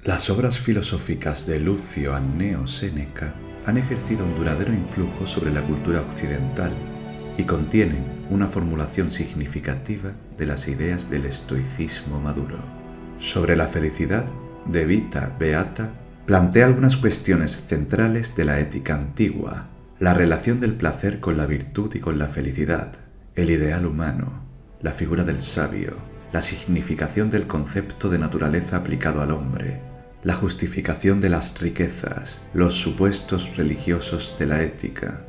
Las obras filosóficas de Lucio Anneo Séneca han ejercido un duradero influjo sobre la cultura occidental y contienen una formulación significativa de las ideas del estoicismo maduro. Sobre la felicidad, De Vita Beata plantea algunas cuestiones centrales de la ética antigua: la relación del placer con la virtud y con la felicidad, el ideal humano, la figura del sabio, la significación del concepto de naturaleza aplicado al hombre, la justificación de las riquezas, los supuestos religiosos de la ética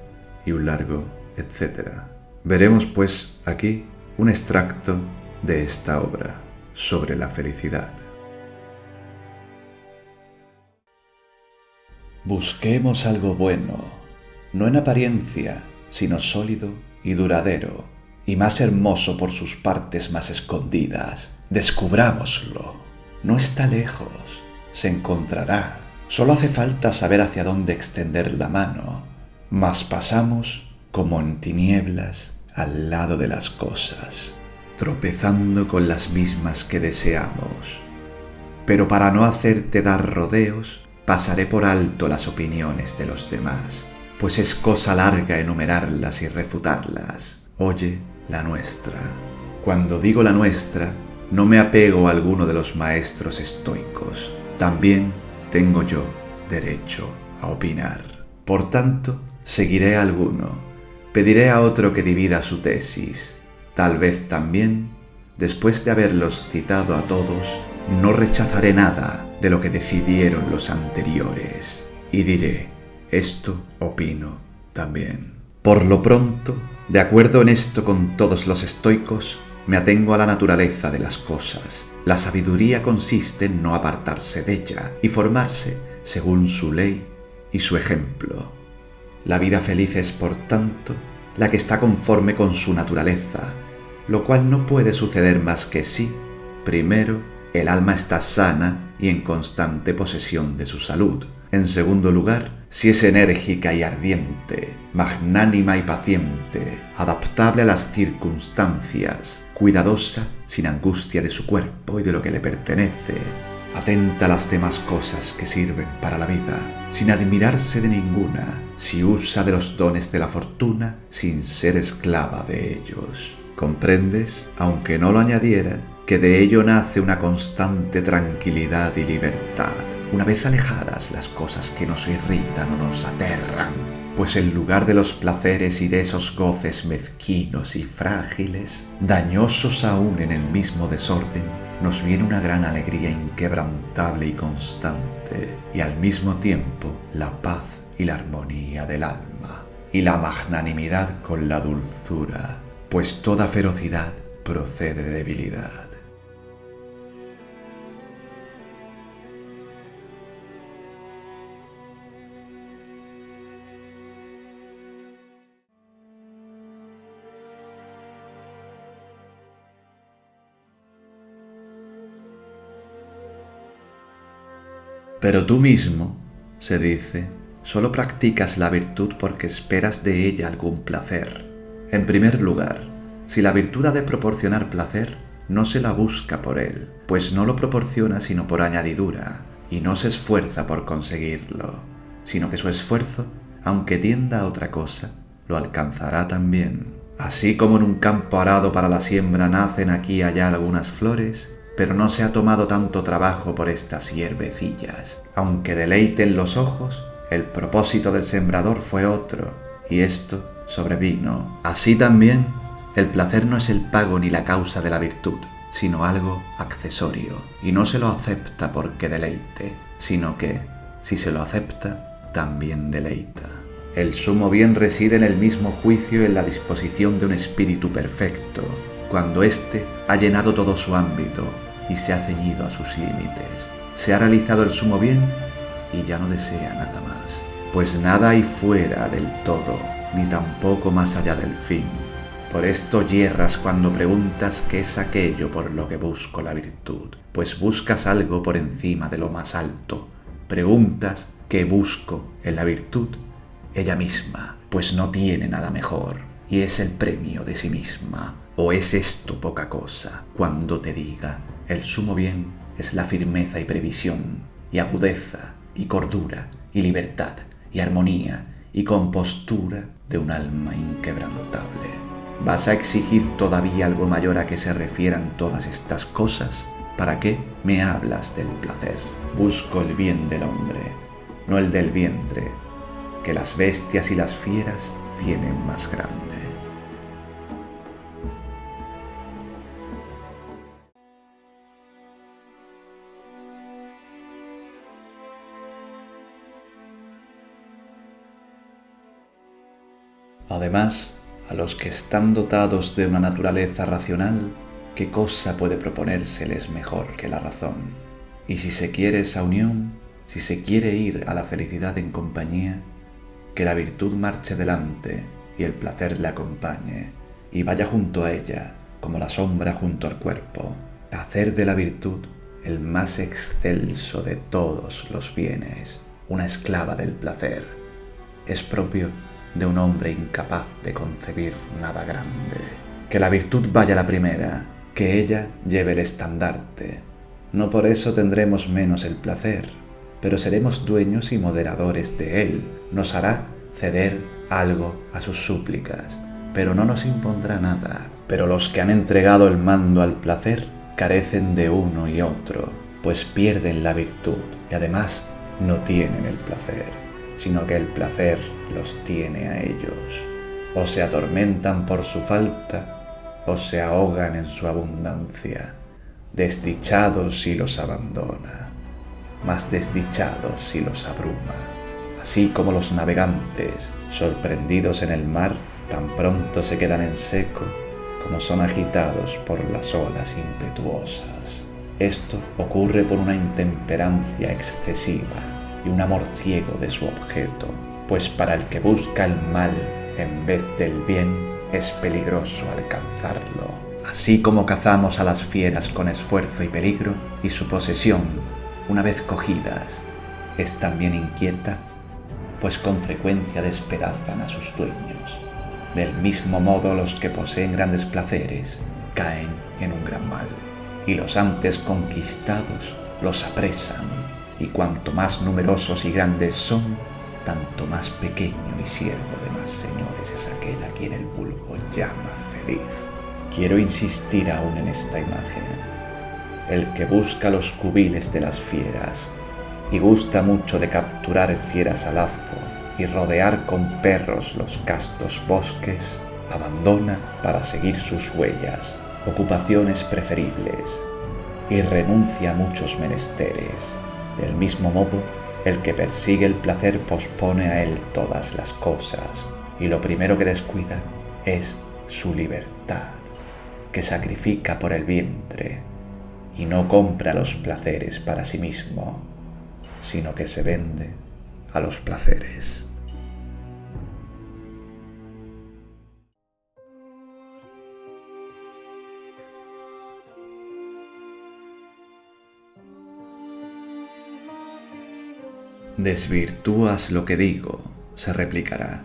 y un largo etcétera. Veremos pues aquí un extracto de esta obra sobre la felicidad. Busquemos algo bueno, no en apariencia, sino sólido y duradero, y más hermoso por sus partes más escondidas. Descubrámoslo. No está lejos, se encontrará. Solo hace falta saber hacia dónde extender la mano. Mas pasamos como en tinieblas al lado de las cosas, tropezando con las mismas que deseamos. Pero para no hacerte dar rodeos, pasaré por alto las opiniones de los demás, pues es cosa larga enumerarlas y refutarlas. Oye la nuestra. Cuando digo la nuestra, no me apego a alguno de los maestros estoicos. También tengo yo derecho a opinar. Por tanto, seguiré a alguno, pediré a otro que divida su tesis. Tal vez también, después de haberlos citado a todos, no rechazaré nada de lo que decidieron los anteriores, y diré: esto opino también. Por lo pronto, de acuerdo en esto con todos los estoicos, me atengo a la naturaleza de las cosas. La sabiduría consiste en no apartarse de ella y formarse según su ley y su ejemplo. La vida feliz es, por tanto, la que está conforme con su naturaleza, lo cual no puede suceder más que si, primero, el alma está sana y en constante posesión de su salud. En segundo lugar, si es enérgica y ardiente, magnánima y paciente, adaptable a las circunstancias, cuidadosa sin angustia de su cuerpo y de lo que le pertenece, atenta a las demás cosas que sirven para la vida, sin admirarse de ninguna, si usa de los dones de la fortuna sin ser esclava de ellos. ¿Comprendes? Aunque no lo añadiera, que de ello nace una constante tranquilidad y libertad, una vez alejadas las cosas que nos irritan o nos aterran, pues en lugar de los placeres y de esos goces mezquinos y frágiles, dañosos aún en el mismo desorden, nos viene una gran alegría inquebrantable y constante, y al mismo tiempo la paz y la armonía del alma, y la magnanimidad con la dulzura, pues toda ferocidad procede de debilidad. Pero tú mismo, se dice, solo practicas la virtud porque esperas de ella algún placer. En primer lugar, si la virtud ha de proporcionar placer, no se la busca por él, pues no lo proporciona sino por añadidura, y no se esfuerza por conseguirlo, sino que su esfuerzo, aunque tienda a otra cosa, lo alcanzará también. Así como en un campo arado para la siembra nacen aquí y allá algunas flores, pero no se ha tomado tanto trabajo por estas hierbecillas. Aunque deleiten los ojos, el propósito del sembrador fue otro, y esto sobrevino. Así también, el placer no es el pago ni la causa de la virtud, sino algo accesorio, y no se lo acepta porque deleite, sino que, si se lo acepta, también deleita. El sumo bien reside en el mismo juicio y en la disposición de un espíritu perfecto, cuando éste ha llenado todo su ámbito y se ha ceñido a sus límites. Se ha realizado el sumo bien y ya no desea nada más, pues nada hay fuera del todo, ni tampoco más allá del fin. Por esto yerras cuando preguntas qué es aquello por lo que busco la virtud, pues buscas algo por encima de lo más alto. Preguntas qué busco en la virtud, ella misma, pues no tiene nada mejor, y es el premio de sí misma. ¿O es esto poca cosa cuando te diga: el sumo bien es la firmeza y previsión, y agudeza, y cordura, y libertad, y armonía, y compostura de un alma inquebrantable. ¿Vas a exigir todavía algo mayor a que se refieran todas estas cosas? ¿Para qué me hablas del placer? Busco el bien del hombre, no el del vientre, que las bestias y las fieras tienen más grande. Además, a los que están dotados de una naturaleza racional, ¿qué cosa puede proponérseles mejor que la razón? Y si se quiere esa unión, si se quiere ir a la felicidad en compañía, que la virtud marche delante y el placer le acompañe, y vaya junto a ella, como la sombra junto al cuerpo, a hacer de la virtud el más excelso de todos los bienes, una esclava del placer. Es propio de un hombre incapaz de concebir nada grande. Que la virtud vaya la primera, que ella lleve el estandarte. No por eso tendremos menos el placer, pero seremos dueños y moderadores de él. Nos hará ceder algo a sus súplicas, pero no nos impondrá nada. Pero los que han entregado el mando al placer carecen de uno y otro, pues pierden la virtud y además no tienen el placer, sino que el placer los tiene a ellos. O se atormentan por su falta, o se ahogan en su abundancia. Desdichados si los abandona, más desdichados si los abruma. Así como los navegantes, sorprendidos en el mar, tan pronto se quedan en seco, como son agitados por las olas impetuosas. Esto ocurre por una intemperancia excesiva y un amor ciego de su objeto, pues para el que busca el mal en vez del bien es peligroso alcanzarlo. Así como cazamos a las fieras con esfuerzo y peligro, y su posesión, una vez cogidas, es también inquieta, pues con frecuencia despedazan a sus dueños. Del mismo modo los que poseen grandes placeres caen en un gran mal, y los antes conquistados los apresan, y cuanto más numerosos y grandes son, tanto más pequeño y siervo de más señores es aquel a quien el vulgo llama feliz. Quiero insistir aún en esta imagen. El que busca los cubiles de las fieras y gusta mucho de capturar fieras a lazo y rodear con perros los castos bosques, abandona para seguir sus huellas ocupaciones preferibles y renuncia a muchos menesteres. Del mismo modo, el que persigue el placer pospone a él todas las cosas, y lo primero que descuida es su libertad, que sacrifica por el vientre, y no compra los placeres para sí mismo, sino que se vende a los placeres. Desvirtúas lo que digo, se replicará.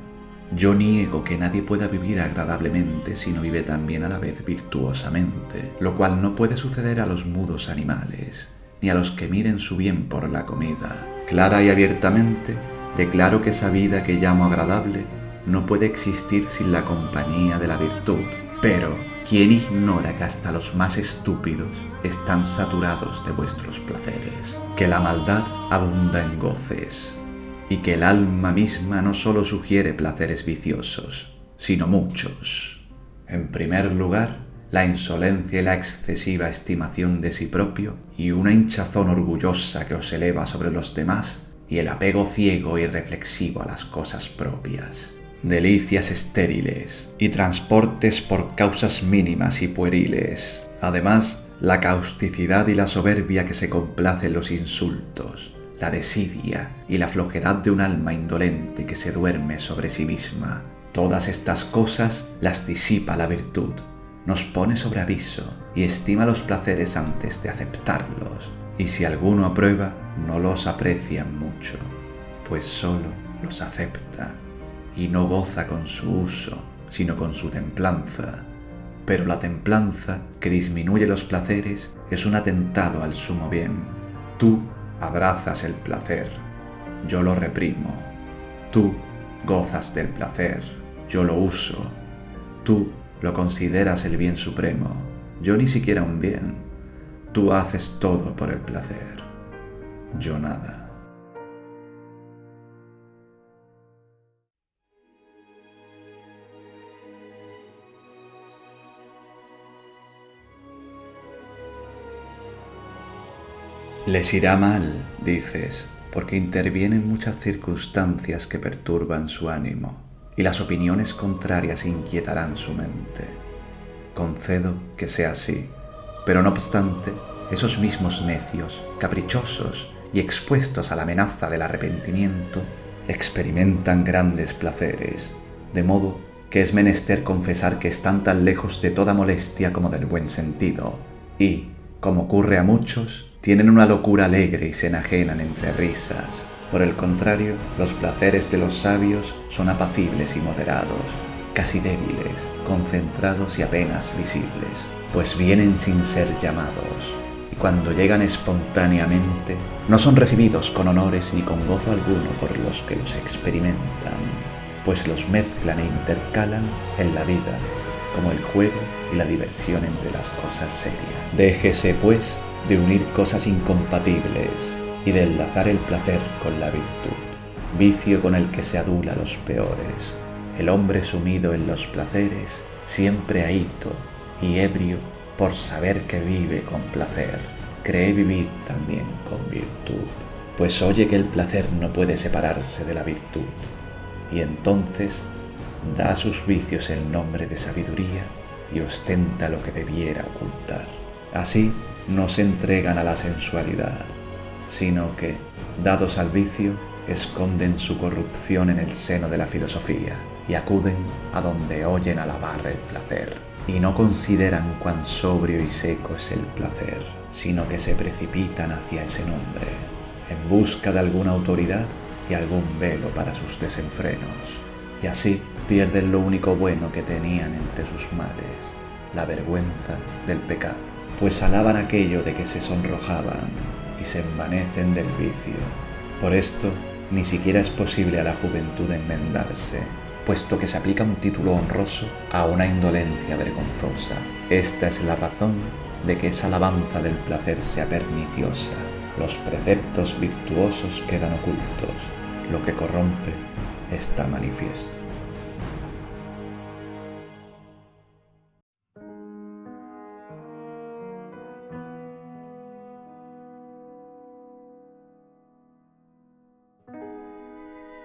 Yo niego que nadie pueda vivir agradablemente si no vive también a la vez virtuosamente, lo cual no puede suceder a los mudos animales, ni a los que miden su bien por la comida. Clara y abiertamente, declaro que esa vida que llamo agradable no puede existir sin la compañía de la virtud. Pero, ¿quién ignora que hasta los más estúpidos están saturados de vuestros placeres? Que la maldad abunda en goces, y que el alma misma no solo sugiere placeres viciosos, sino muchos. En primer lugar, la insolencia y la excesiva estimación de sí propio, y una hinchazón orgullosa que os eleva sobre los demás, y el apego ciego y reflexivo a las cosas propias. Delicias estériles y transportes por causas mínimas y pueriles. Además, la causticidad y la soberbia que se complace en los insultos, la desidia y la flojedad de un alma indolente que se duerme sobre sí misma. Todas estas cosas las disipa la virtud, nos pone sobre aviso y estima los placeres antes de aceptarlos. Y si alguno aprueba, no los aprecia mucho, pues solo los acepta y no goza con su uso, sino con su templanza. Pero la templanza, que disminuye los placeres, es un atentado al sumo bien. Tú abrazas el placer, yo lo reprimo. Tú gozas del placer, yo lo uso. Tú lo consideras el bien supremo, yo ni siquiera un bien. Tú haces todo por el placer, yo nada. Les irá mal, dices, porque intervienen muchas circunstancias que perturban su ánimo, y las opiniones contrarias inquietarán su mente. Concedo que sea así, pero no obstante, esos mismos necios, caprichosos y expuestos a la amenaza del arrepentimiento, experimentan grandes placeres, de modo que es menester confesar que están tan lejos de toda molestia como del buen sentido, y, como ocurre a muchos, tienen una locura alegre y se enajenan entre risas. Por el contrario, los placeres de los sabios son apacibles y moderados, casi débiles, concentrados y apenas visibles, pues vienen sin ser llamados, y cuando llegan espontáneamente, no son recibidos con honores ni con gozo alguno por los que los experimentan, pues los mezclan e intercalan en la vida, como el juego y la diversión entre las cosas serias. Déjese, pues, de unir cosas incompatibles y de enlazar el placer con la virtud, vicio con el que se adula a los peores. El hombre sumido en los placeres, siempre ahito y ebrio por saber que vive con placer, cree vivir también con virtud, pues oye que el placer no puede separarse de la virtud, y entonces da a sus vicios el nombre de sabiduría y ostenta lo que debiera ocultar. Así no se entregan a la sensualidad, sino que, dados al vicio, esconden su corrupción en el seno de la filosofía y acuden a donde oyen alabar el placer, y no consideran cuán sobrio y seco es el placer, sino que se precipitan hacia ese nombre, en busca de alguna autoridad y algún velo para sus desenfrenos, y así pierden lo único bueno que tenían entre sus males, la vergüenza del pecado, pues alaban aquello de que se sonrojaban y se envanecen del vicio. Por esto, ni siquiera es posible a la juventud enmendarse, puesto que se aplica un título honroso a una indolencia vergonzosa. Esta es la razón de que esa alabanza del placer sea perniciosa. Los preceptos virtuosos quedan ocultos, lo que corrompe está manifiesto.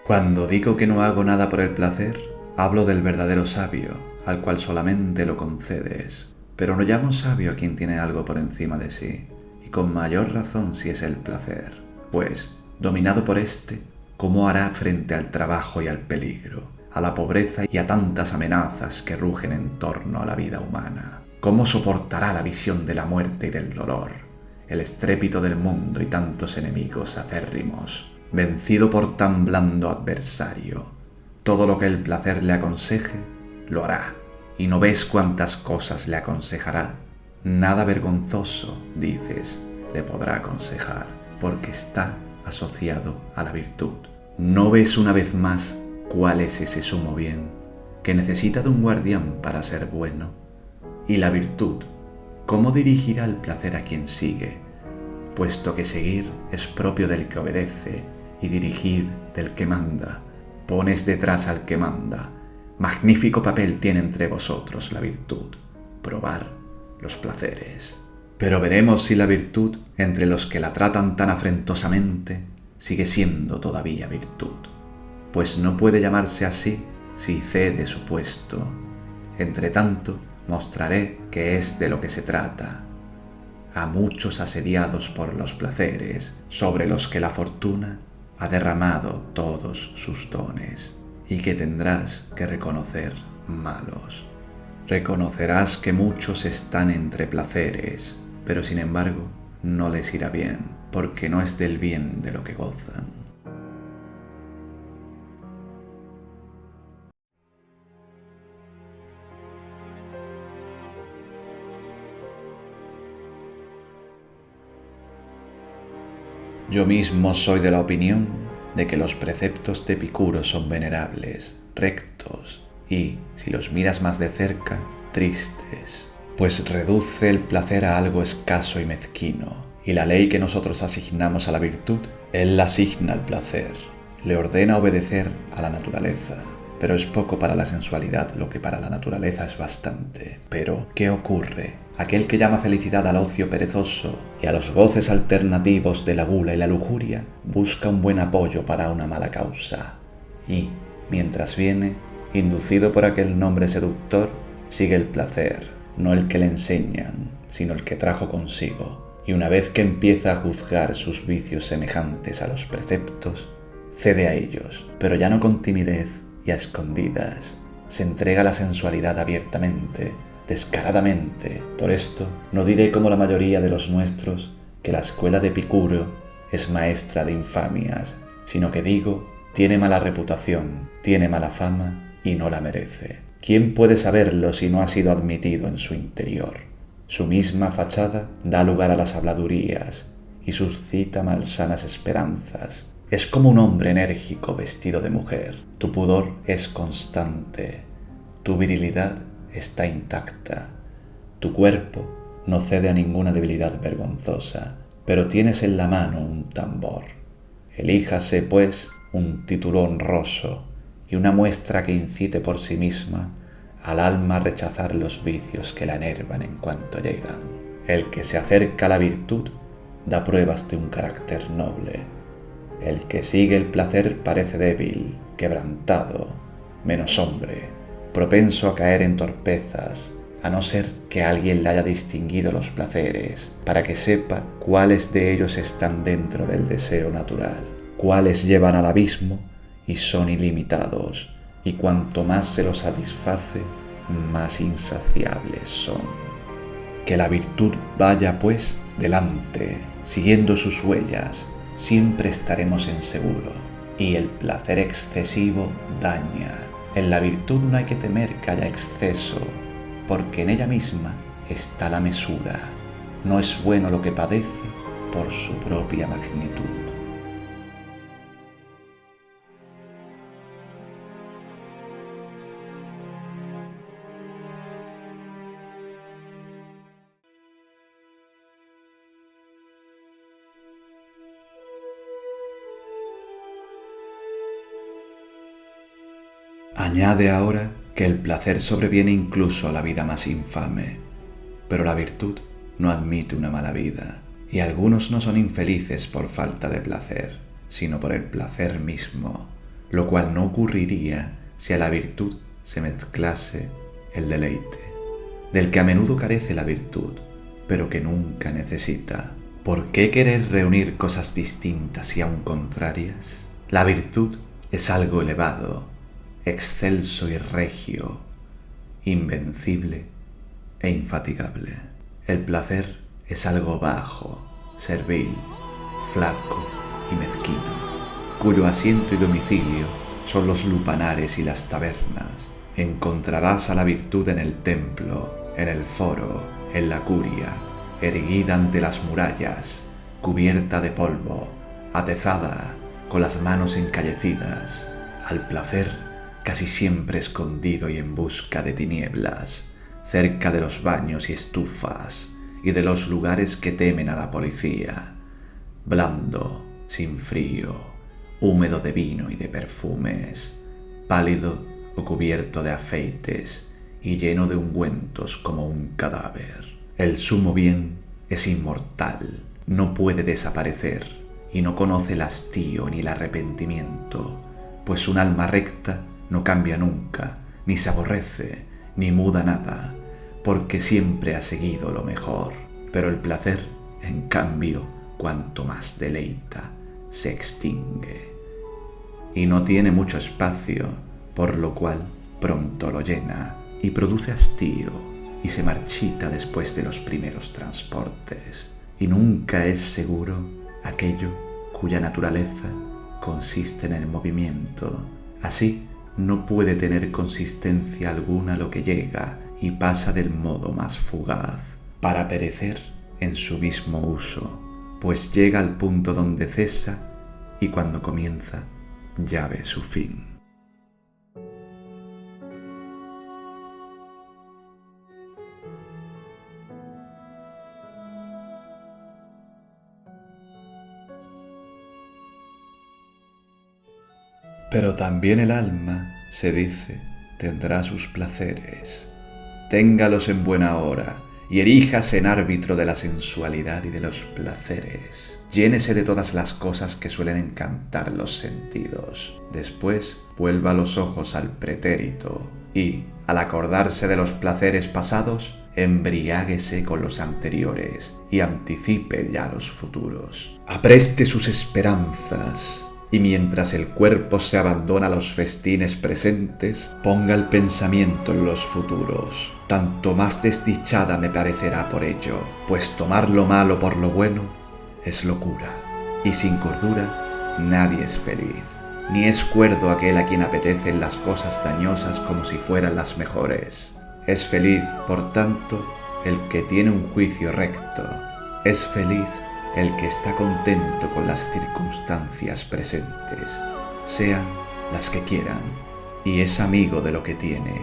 Cuando digo que no hago nada por el placer, hablo del verdadero sabio, al cual solamente lo concedes. Pero no llamo sabio a quien tiene algo por encima de sí, y con mayor razón si es el placer, pues, dominado por éste, ¿cómo hará frente al trabajo y al peligro, a la pobreza y a tantas amenazas que rugen en torno a la vida humana? ¿Cómo soportará la visión de la muerte y del dolor, el estrépito del mundo y tantos enemigos acérrimos? Vencido por tan blando adversario, todo lo que el placer le aconseje, lo hará. ¿Y no ves cuántas cosas le aconsejará? Nada vergonzoso, dices, le podrá aconsejar, porque está asociado a la virtud. ¿No ves una vez más cuál es ese sumo bien que necesita de un guardián para ser bueno? Y la virtud, ¿cómo dirigirá el placer a quien sigue? Puesto que seguir es propio del que obedece y dirigir del que manda. Pones detrás al que manda. Magnífico papel tiene entre vosotros la virtud, probar los placeres. Pero veremos si la virtud, entre los que la tratan tan afrentosamente, sigue siendo todavía virtud, pues no puede llamarse así si cede su puesto. Entre tanto, mostraré que es de lo que se trata. A muchos asediados por los placeres, sobre los que la fortuna ha derramado todos sus dones, y que tendrás que reconocer malos. Reconocerás que muchos están entre placeres, pero sin embargo no les irá bien, porque no es del bien de lo que gozan. Yo mismo soy de la opinión de que los preceptos de Epicuro son venerables, rectos y, si los miras más de cerca, tristes, pues reduce el placer a algo escaso y mezquino, y la ley que nosotros asignamos a la virtud, él la asigna al placer, le ordena obedecer a la naturaleza. Pero es poco para la sensualidad lo que para la naturaleza es bastante. Pero, ¿qué ocurre? Aquel que llama felicidad al ocio perezoso y a los goces alternativos de la gula y la lujuria, busca un buen apoyo para una mala causa. Y, mientras viene, inducido por aquel nombre seductor, sigue el placer, no el que le enseñan, sino el que trajo consigo. Y una vez que empieza a juzgar sus vicios semejantes a los preceptos, cede a ellos, pero ya no con timidez y a escondidas. Se entrega a la sensualidad abiertamente, descaradamente. Por esto, no diré como la mayoría de los nuestros que la escuela de Epicuro es maestra de infamias, sino que digo, tiene mala reputación, tiene mala fama y no la merece. ¿Quién puede saberlo si no ha sido admitido en su interior? Su misma fachada da lugar a las habladurías y suscita malsanas esperanzas. Es como un hombre enérgico vestido de mujer. Tu pudor es constante, tu virilidad está intacta, tu cuerpo no cede a ninguna debilidad vergonzosa, pero tienes en la mano un tambor. Elíjase, pues, un título honroso y una muestra que incite por sí misma al alma a rechazar los vicios que la enervan en cuanto llegan. El que se acerca a la virtud da pruebas de un carácter noble. El que sigue el placer parece débil, quebrantado, menos hombre, propenso a caer en torpezas, a no ser que alguien le haya distinguido los placeres, para que sepa cuáles de ellos están dentro del deseo natural, cuáles llevan al abismo y son ilimitados, y cuanto más se los satisface, más insaciables son. Que la virtud vaya, pues, delante, siguiendo sus huellas, siempre estaremos en seguro. Y el placer excesivo daña. En la virtud no hay que temer que haya exceso, porque en ella misma está la mesura. No es bueno lo que padece por su propia magnitud. Añade ahora que el placer sobreviene incluso a la vida más infame, pero la virtud no admite una mala vida, y algunos no son infelices por falta de placer, sino por el placer mismo, lo cual no ocurriría si a la virtud se mezclase el deleite, del que a menudo carece la virtud, pero que nunca necesita. ¿Por qué querer reunir cosas distintas y aun contrarias? La virtud es algo elevado, excelso y regio, invencible e infatigable. El placer es algo bajo, servil, flaco y mezquino, cuyo asiento y domicilio son los lupanares y las tabernas. Encontrarás a la virtud en el templo, en el foro, en la curia, erguida ante las murallas, cubierta de polvo, atezada, con las manos encallecidas. Al placer casi siempre escondido y en busca de tinieblas, cerca de los baños y estufas y de los lugares que temen a la policía, blando, sin frío, húmedo de vino y de perfumes, pálido o cubierto de afeites y lleno de ungüentos como un cadáver. El sumo bien es inmortal, no puede desaparecer y no conoce el hastío ni el arrepentimiento, pues un alma recta no cambia nunca, ni se aborrece, ni muda nada, porque siempre ha seguido lo mejor. Pero el placer, en cambio, cuanto más deleita, se extingue. Y no tiene mucho espacio, por lo cual pronto lo llena y produce hastío y se marchita después de los primeros transportes. Y nunca es seguro aquello cuya naturaleza consiste en el movimiento. Así, no puede tener consistencia alguna lo que llega y pasa del modo más fugaz, para perecer en su mismo uso. pues llega al punto donde cesa y cuando comienza ya ve su fin. Pero también el alma, se dice, tendrá sus placeres. Téngalos en buena hora y eríjase en árbitro de la sensualidad y de los placeres. Llénese de todas las cosas que suelen encantar los sentidos. Después vuelva los ojos al pretérito y, al acordarse de los placeres pasados, embriáguese con los anteriores y anticipe ya los futuros. Apreste sus esperanzas. Y mientras el cuerpo se abandona a los festines presentes, ponga el pensamiento en los futuros. Tanto más desdichada me parecerá por ello, pues tomar lo malo por lo bueno es locura. Y sin cordura nadie es feliz, ni es cuerdo aquel a quien apetecen las cosas dañosas como si fueran las mejores. Es feliz, por tanto, el que tiene un juicio recto. Es feliz el que está contento con las circunstancias presentes, sean las que quieran, y es amigo de lo que tiene.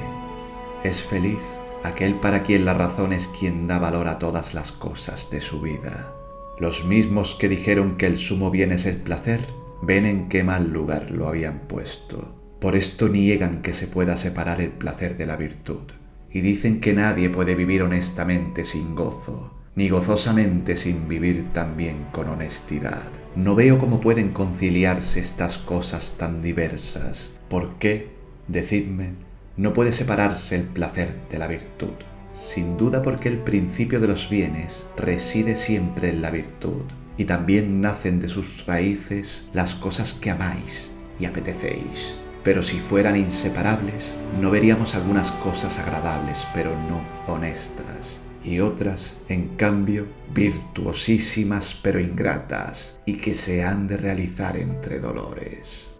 Es feliz aquel para quien la razón es quien da valor a todas las cosas de su vida. Los mismos que dijeron que el sumo bien es el placer, ven en qué mal lugar lo habían puesto. Por esto niegan que se pueda separar el placer de la virtud, y dicen que nadie puede vivir honestamente sin gozo, ni gozosamente sin vivir también con honestidad. No veo cómo pueden conciliarse estas cosas tan diversas. ¿Por qué, decidme, no puede separarse el placer de la virtud? Sin duda porque el principio de los bienes reside siempre en la virtud, y también nacen de sus raíces las cosas que amáis y apetecéis. Pero si fueran inseparables, no veríamos algunas cosas agradables pero no honestas, y otras, en cambio, virtuosísimas pero ingratas, y que se han de realizar entre dolores.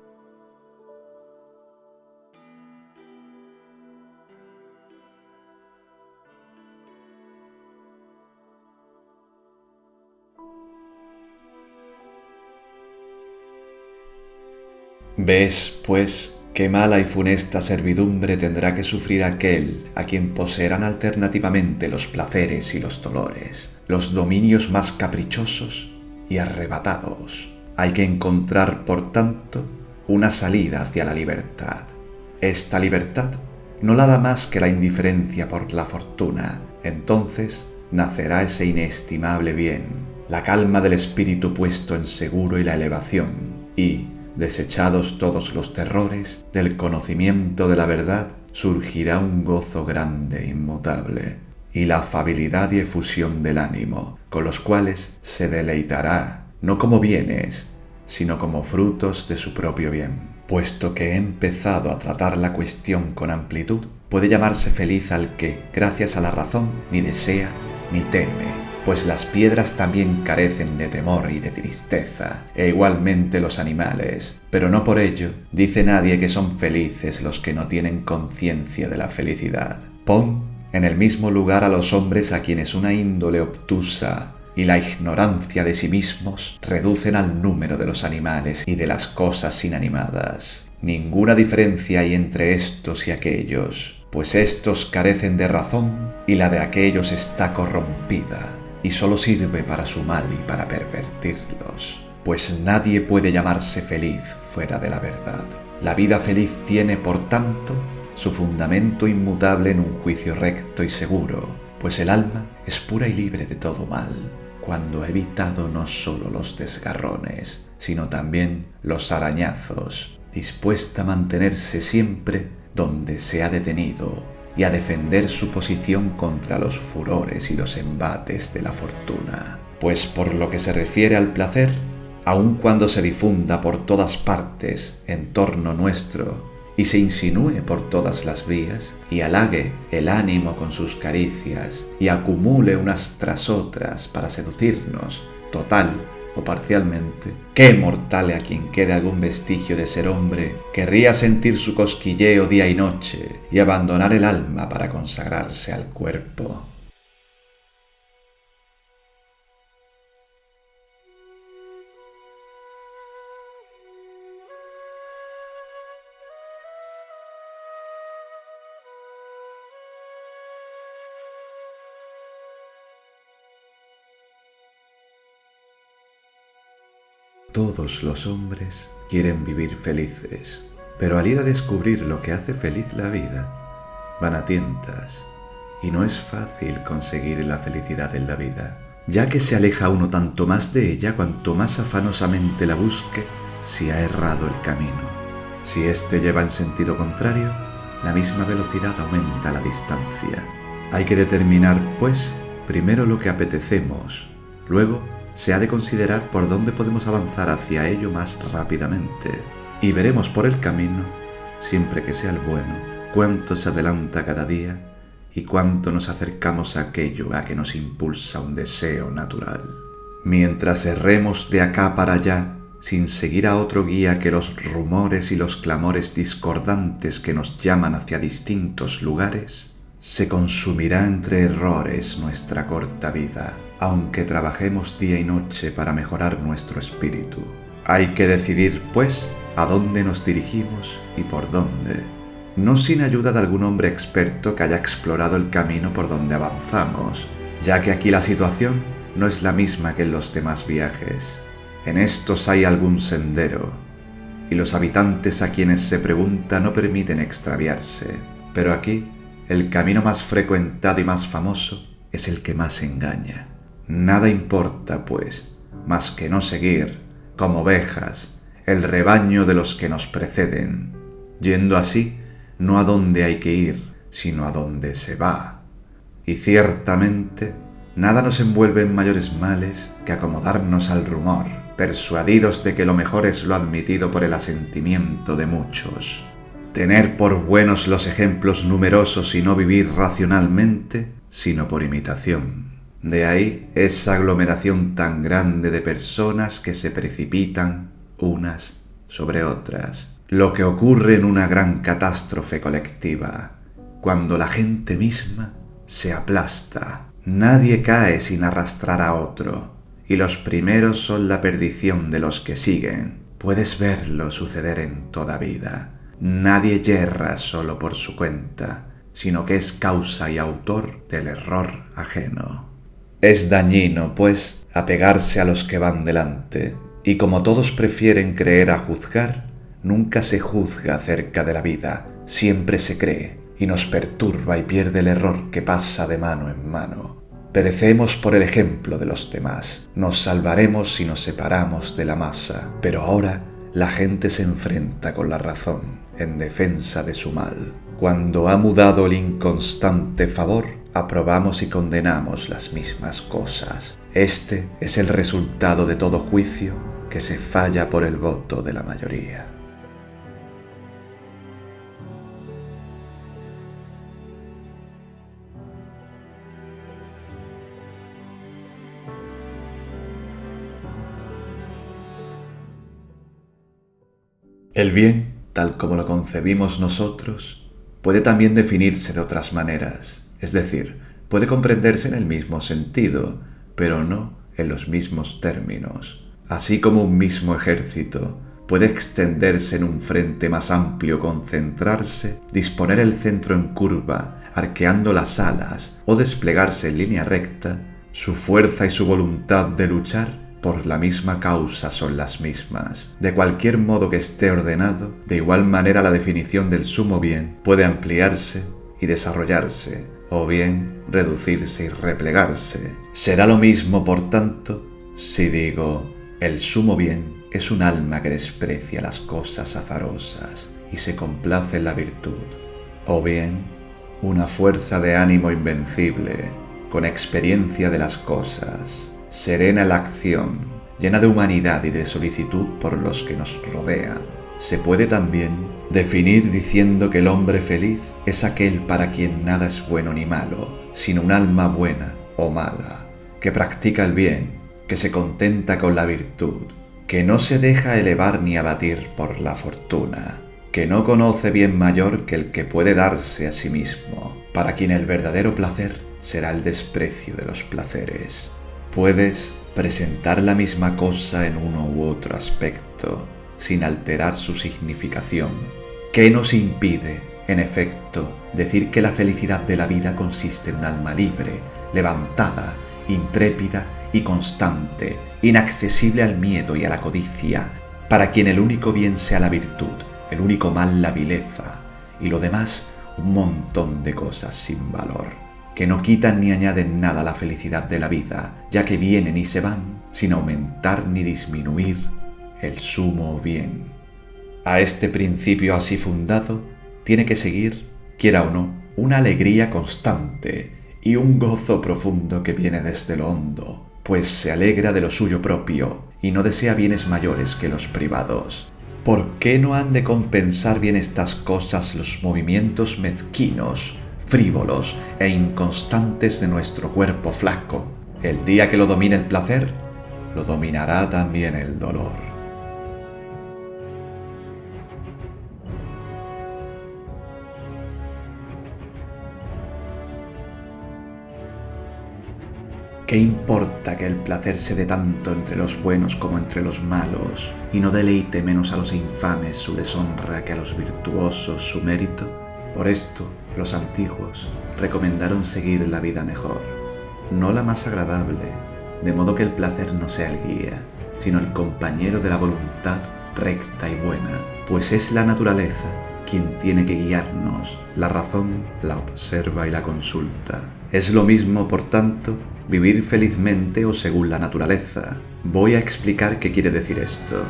¿Ves, pues, qué mala y funesta servidumbre tendrá que sufrir aquel a quien poseerán alternativamente los placeres y los dolores, los dominios más caprichosos y arrebatados? Hay que encontrar, por tanto, una salida hacia la libertad. Esta libertad no la da más que la indiferencia por la fortuna. Entonces nacerá ese inestimable bien, la calma del espíritu puesto en seguro y la elevación, y, desechados todos los terrores, del conocimiento de la verdad surgirá un gozo grande e inmutable, y la afabilidad y efusión del ánimo, con los cuales se deleitará, no como bienes, sino como frutos de su propio bien. Puesto que he empezado a tratar la cuestión con amplitud, puede llamarse feliz al que, gracias a la razón, ni desea ni teme, pues las piedras también carecen de temor y de tristeza, e igualmente los animales, pero no por ello dice nadie que son felices los que no tienen conciencia de la felicidad. Pon en el mismo lugar a los hombres a quienes una índole obtusa y la ignorancia de sí mismos reducen al número de los animales y de las cosas inanimadas. Ninguna diferencia hay entre estos y aquellos, pues estos carecen de razón y la de aquellos está corrompida, y solo sirve para su mal y para pervertirlos, pues nadie puede llamarse feliz fuera de la verdad. La vida feliz tiene, por tanto, su fundamento inmutable en un juicio recto y seguro, pues el alma es pura y libre de todo mal, cuando ha evitado no solo los desgarrones, sino también los arañazos, dispuesta a mantenerse siempre donde se ha detenido y a defender su posición contra los furores y los embates de la fortuna. Pues por lo que se refiere al placer, aun cuando se difunda por todas partes en torno nuestro y se insinúe por todas las vías y halague el ánimo con sus caricias y acumule unas tras otras para seducirnos, total o parcialmente, qué mortal a quien quede algún vestigio de ser hombre querría sentir su cosquilleo día y noche y abandonar el alma para consagrarse al cuerpo. Todos los hombres quieren vivir felices, pero al ir a descubrir lo que hace feliz la vida, van a tientas, y no es fácil conseguir la felicidad en la vida, ya que se aleja uno tanto más de ella cuanto más afanosamente la busque si ha errado el camino. Si éste lleva en sentido contrario, la misma velocidad aumenta la distancia. Hay que determinar, pues, primero lo que apetecemos, luego se ha de considerar por dónde podemos avanzar hacia ello más rápidamente, y veremos por el camino, siempre que sea el bueno, cuánto se adelanta cada día y cuánto nos acercamos a aquello a que nos impulsa un deseo natural. Mientras erremos de acá para allá, sin seguir a otro guía que los rumores y los clamores discordantes que nos llaman hacia distintos lugares, se consumirá entre errores nuestra corta vida, aunque trabajemos día y noche para mejorar nuestro espíritu. Hay que decidir, pues, a dónde nos dirigimos y por dónde, no sin ayuda de algún hombre experto que haya explorado el camino por donde avanzamos, ya que aquí la situación no es la misma que en los demás viajes. En estos hay algún sendero, y los habitantes a quienes se pregunta no permiten extraviarse, pero aquí el camino más frecuentado y más famoso es el que más engaña. Nada importa, pues, más que no seguir, como ovejas, el rebaño de los que nos preceden, yendo así no a donde hay que ir, sino a donde se va. Y ciertamente, nada nos envuelve en mayores males que acomodarnos al rumor, persuadidos de que lo mejor es lo admitido por el asentimiento de muchos. Tener por buenos los ejemplos numerosos y no vivir racionalmente, sino por imitación. De ahí esa aglomeración tan grande de personas que se precipitan unas sobre otras. Lo que ocurre en una gran catástrofe colectiva, cuando la gente misma se aplasta. Nadie cae sin arrastrar a otro, y los primeros son la perdición de los que siguen. Puedes verlo suceder en toda vida. Nadie yerra solo por su cuenta, sino que es causa y autor del error ajeno. Es dañino, pues, apegarse a los que van delante, y como todos prefieren creer a juzgar, nunca se juzga acerca de la vida, siempre se cree, y nos perturba y pierde el error que pasa de mano en mano. Perecemos por el ejemplo de los demás, nos salvaremos si nos separamos de la masa, pero ahora la gente se enfrenta con la razón en defensa de su mal. Cuando ha mudado el inconstante favor, aprobamos y condenamos las mismas cosas. Este es el resultado de todo juicio que se falla por el voto de la mayoría. El bien, tal como lo concebimos nosotros, puede también definirse de otras maneras, es decir, puede comprenderse en el mismo sentido, pero no en los mismos términos. Así como un mismo ejército puede extenderse en un frente más amplio, concentrarse, disponer el centro en curva, arqueando las alas o desplegarse en línea recta, su fuerza y su voluntad de luchar por la misma causa son las mismas. De cualquier modo que esté ordenado, de igual manera la definición del sumo bien puede ampliarse y desarrollarse, o bien reducirse y replegarse. Será lo mismo, por tanto, si digo, el sumo bien es un alma que desprecia las cosas azarosas y se complace en la virtud, o bien una fuerza de ánimo invencible, con experiencia de las cosas, serena en la acción, llena de humanidad y de solicitud por los que nos rodean. Se puede también definir diciendo que el hombre feliz es aquel para quien nada es bueno ni malo, sino un alma buena o mala, que practica el bien, que se contenta con la virtud, que no se deja elevar ni abatir por la fortuna, que no conoce bien mayor que el que puede darse a sí mismo, para quien el verdadero placer será el desprecio de los placeres. Puedes presentar la misma cosa en uno u otro aspecto, sin alterar su significación. ¿Qué nos impide, en efecto, decir que la felicidad de la vida consiste en un alma libre, levantada, intrépida y constante, inaccesible al miedo y a la codicia, para quien el único bien sea la virtud, el único mal la vileza, y lo demás un montón de cosas sin valor, que no quitan ni añaden nada a la felicidad de la vida, ya que vienen y se van sin aumentar ni disminuir el sumo bien. A este principio así fundado tiene que seguir, quiera o no, una alegría constante y un gozo profundo que viene desde lo hondo, pues se alegra de lo suyo propio y no desea bienes mayores que los privados. ¿Por qué no han de compensar bien estas cosas los movimientos mezquinos, frívolos e inconstantes de nuestro cuerpo flaco? El día que lo domine el placer, lo dominará también el dolor. ¿Qué importa que el placer se dé tanto entre los buenos como entre los malos, y no deleite menos a los infames su deshonra que a los virtuosos su mérito? Por esto, los antiguos recomendaron seguir la vida mejor, no la más agradable, de modo que el placer no sea el guía, sino el compañero de la voluntad recta y buena, pues es la naturaleza quien tiene que guiarnos, la razón la observa y la consulta. Es lo mismo, por tanto, vivir felizmente o según la naturaleza. Voy a explicar qué quiere decir esto.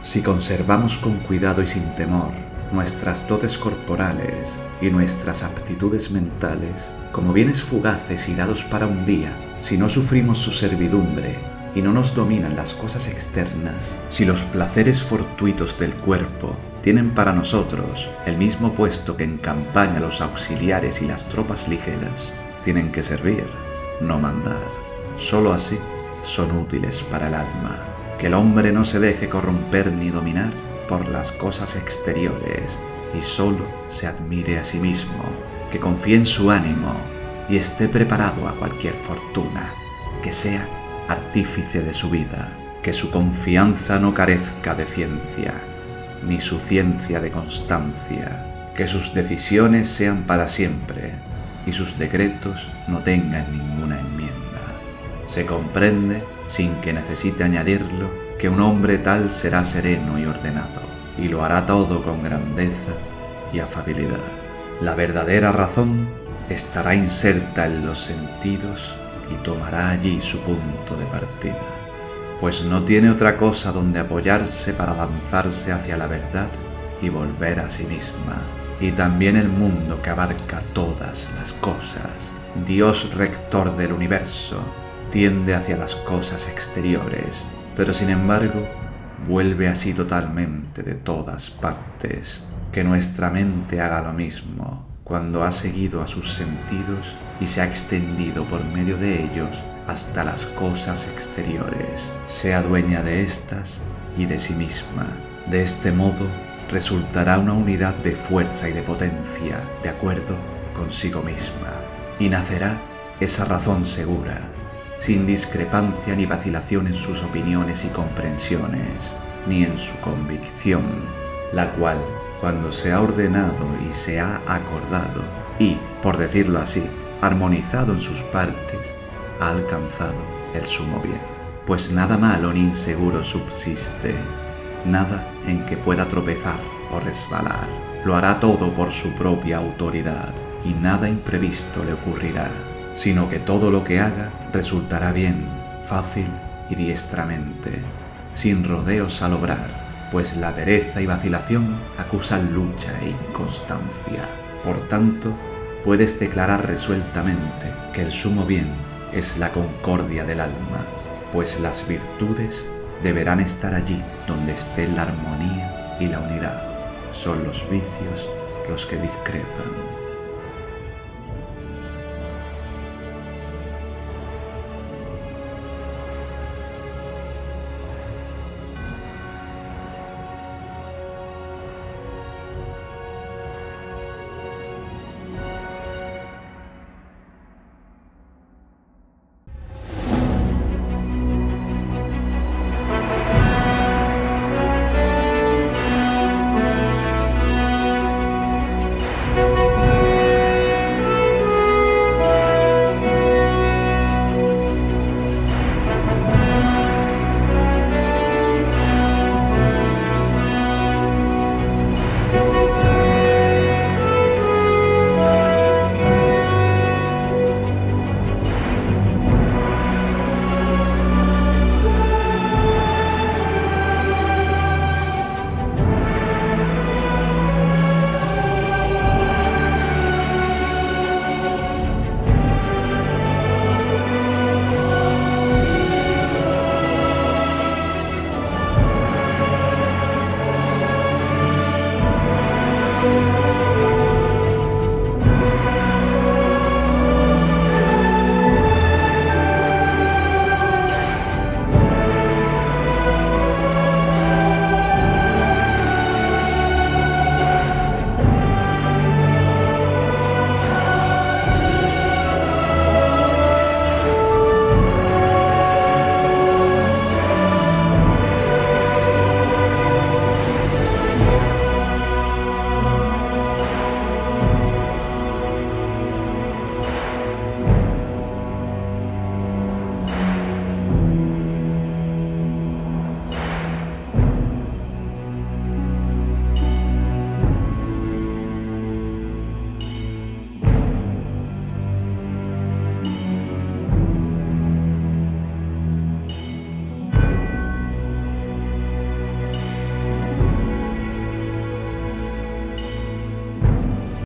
Si conservamos con cuidado y sin temor nuestras dotes corporales y nuestras aptitudes mentales como bienes fugaces y dados para un día, si no sufrimos su servidumbre y no nos dominan las cosas externas, si los placeres fortuitos del cuerpo tienen para nosotros el mismo puesto que en campaña los auxiliares y las tropas ligeras, tienen que servir, no mandar. Solo así son útiles para el alma. Que el hombre no se deje corromper ni dominar por las cosas exteriores y solo se admire a sí mismo, que confíe en su ánimo y esté preparado a cualquier fortuna, que sea artífice de su vida, que su confianza no carezca de ciencia, ni su ciencia de constancia, que sus decisiones sean para siempre y sus decretos no tengan ninguna enmienda. Se comprende, sin que necesite añadirlo, que un hombre tal será sereno y ordenado, y lo hará todo con grandeza y afabilidad. La verdadera razón estará inserta en los sentidos y tomará allí su punto de partida, pues no tiene otra cosa donde apoyarse para lanzarse hacia la verdad y volver a sí misma. Y también el mundo que abarca todas las cosas, Dios rector del universo, tiende hacia las cosas exteriores, pero sin embargo vuelve así totalmente de todas partes. Que nuestra mente haga lo mismo cuando ha seguido a sus sentidos y se ha extendido por medio de ellos hasta las cosas exteriores, sea dueña de éstas y de sí misma. De este modo resultará una unidad de fuerza y de potencia de acuerdo consigo misma, y nacerá esa razón segura, sin discrepancia ni vacilación en sus opiniones y comprensiones, ni en su convicción, la cual, cuando se ha ordenado y se ha acordado, y, por decirlo así, armonizado en sus partes, ha alcanzado el sumo bien. Pues nada malo ni inseguro subsiste, nada en que pueda tropezar o resbalar. Lo hará todo por su propia autoridad y nada imprevisto le ocurrirá, sino que todo lo que haga resultará bien, fácil y diestramente, sin rodeos al obrar, pues la pereza y vacilación acusan lucha e inconstancia. Por tanto, puedes declarar resueltamente que el sumo bien es la concordia del alma, pues las virtudes deberán estar allí donde esté la armonía y la unidad. Son los vicios los que discrepan.